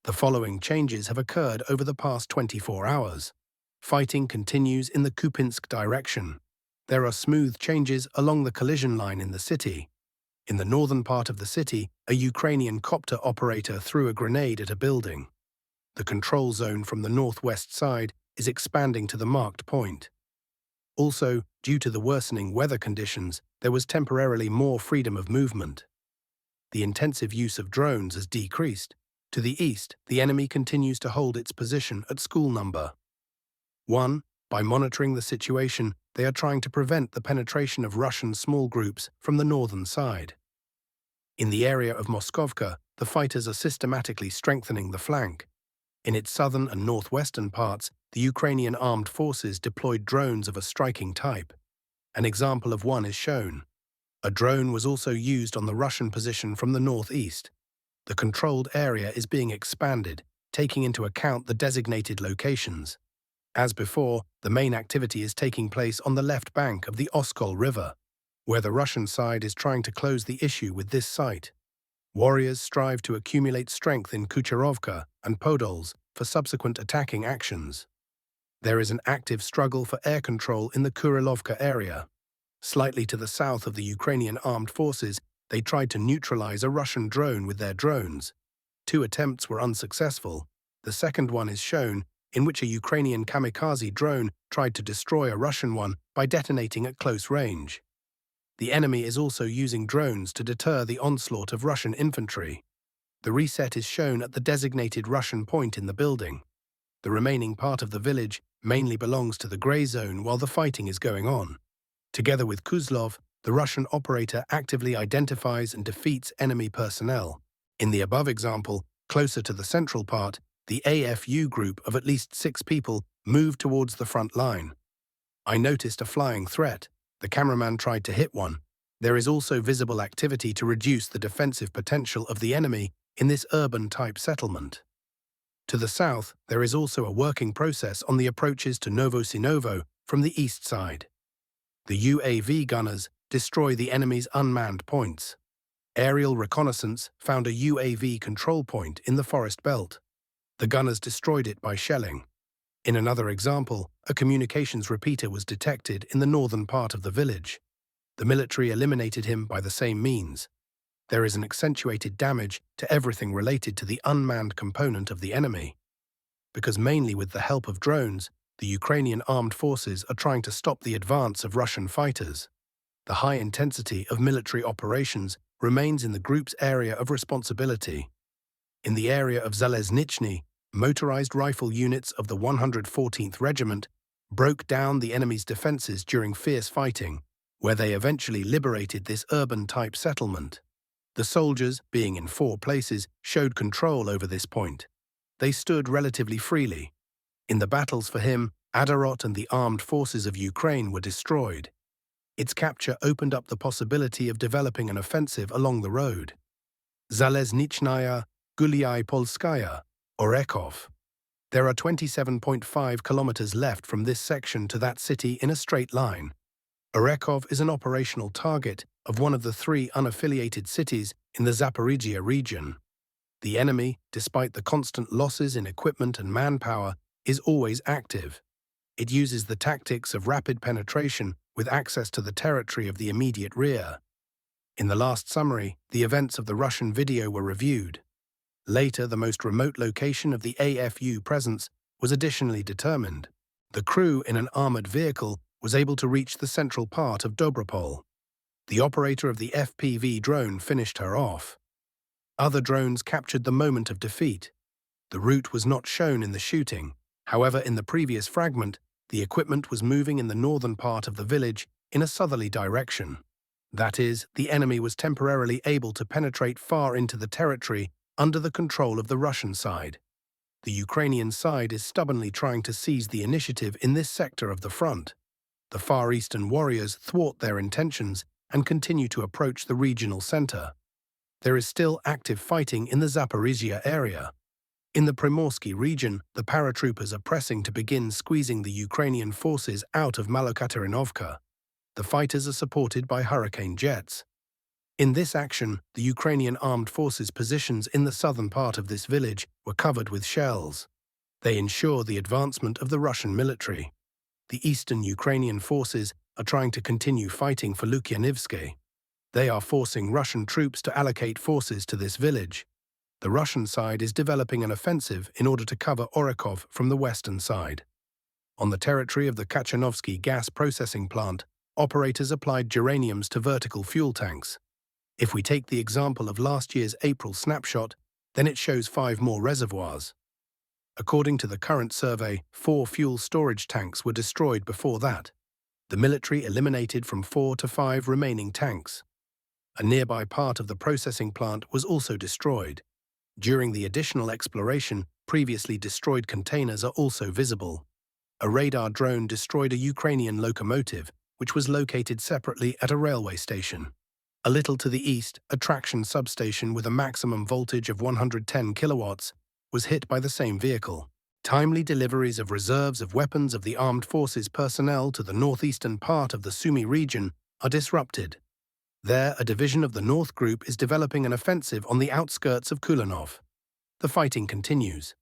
The following changes have occurred over the past 24 hours. Fighting continues in the Kupyansk direction. There are smooth changes along the collision line in the city. In the northern part of the city, a Ukrainian copter operator threw a grenade at a building. The control zone from the northwest side is expanding to the marked point. Also, due to the worsening weather conditions, there was temporarily more freedom of movement. The intensive use of drones has decreased. To the east, the enemy continues to hold its position at school number 1. By monitoring the situation, they are trying to prevent the penetration of Russian small groups from the northern side. In the area of Moskovka, the fighters are systematically strengthening the flank. In its southern and northwestern parts, the Ukrainian armed forces deployed drones of a striking type. An example of one is shown. A drone was also used on the Russian position from the northeast. The controlled area is being expanded, taking into account the designated locations. As before, the main activity is taking place on the left bank of the Oskol River, where the Russian side is trying to close the issue with this site. Warriors strive to accumulate strength in Kucherovka and Podolsk for subsequent attacking actions. There is an active struggle for air control in the Kurilovka area. Slightly to the south of the Ukrainian armed forces, they tried to neutralize a Russian drone with their drones. 2 attempts were unsuccessful. The second one is shown, in which a Ukrainian kamikaze drone tried to destroy a Russian one by detonating at close range. The enemy is also using drones to deter the onslaught of Russian infantry. The reset is shown at the designated Russian point in the building. The remaining part of the village mainly belongs to the grey zone while the fighting is going on. Together with Kuzlov, the Russian operator actively identifies and defeats enemy personnel. In the above example, closer to the central part, the AFU group of at least 6 people moved towards the front line. I noticed a flying threat. The cameraman tried to hit one. There is also visible activity to reduce the defensive potential of the enemy in this urban-type settlement. To the south, there is also a working process on the approaches to Novosinovo from the east side. The UAV gunners destroy the enemy's unmanned points. Aerial reconnaissance found a UAV control point in the forest belt. The gunners destroyed it by shelling. In another example, a communications repeater was detected in the northern part of the village. The military eliminated him by the same means. There is an accentuated damage to everything related to the unmanned component of the enemy. Because mainly with the help of drones, the Ukrainian armed forces are trying to stop the advance of Russian fighters. The high intensity of military operations remains in the group's area of responsibility. In the area of Zaleznichny, motorized rifle units of the 114th Regiment broke down the enemy's defenses during fierce fighting, where they eventually liberated this urban-type settlement. The soldiers, being in 4 places, showed control over this point. They stood relatively freely. In the battles for him, Adarot and the armed forces of Ukraine were destroyed. Its capture opened up the possibility of developing an offensive along the road. Zaleznichnaya, Gulyai Polskaya, Orekov. There are 27.5 kilometers left from this section to that city in a straight line. Orekov is an operational target of one of the 3 unaffiliated cities in the Zaporizhzhia region. The enemy, despite the constant losses in equipment and manpower, is always active. It uses the tactics of rapid penetration with access to the territory of the immediate rear. In the last summary, the events of the Russian video were reviewed. Later, the most remote location of the AFU presence was additionally determined. The crew in an armored vehicle was able to reach the central part of Dobropol. The operator of the FPV drone finished her off. Other drones captured the moment of defeat. The route was not shown in the shooting. However, in the previous fragment, the equipment was moving in the northern part of the village in a southerly direction. That is, the enemy was temporarily able to penetrate far into the territory under the control of the Russian side. The Ukrainian side is stubbornly trying to seize the initiative in this sector of the front. The Far Eastern warriors thwart their intentions and continue to approach the regional center. There is still active fighting in the Zaporizhzhia area. In the Primorsky region, the paratroopers are pressing to begin squeezing the Ukrainian forces out of Malokatarinovka. The fighters are supported by Hurricane jets. In this action, the Ukrainian armed forces' positions in the southern part of this village were covered with shells. They ensure the advancement of the Russian military. The eastern Ukrainian forces are trying to continue fighting for Lukyanivsky. They are forcing Russian troops to allocate forces to this village. The Russian side is developing an offensive in order to cover Orakov from the western side. On the territory of the Kachanovsky gas processing plant, operators applied geraniums to vertical fuel tanks. If we take the example of last year's April snapshot, then it shows 5 more reservoirs. According to the current survey, 4 fuel storage tanks were destroyed before that. The military eliminated from 4 to 5 remaining tanks. A nearby part of the processing plant was also destroyed. During the additional exploration, previously destroyed containers are also visible. A radar drone destroyed a Ukrainian locomotive, which was located separately at a railway station. A little to the east, a traction substation with a maximum voltage of 110 kilowatts was hit by the same vehicle. Timely deliveries of reserves of weapons of the armed forces personnel to the northeastern part of the Sumy region are disrupted. There, a division of the North Group is developing an offensive on the outskirts of Kulanov. The fighting continues.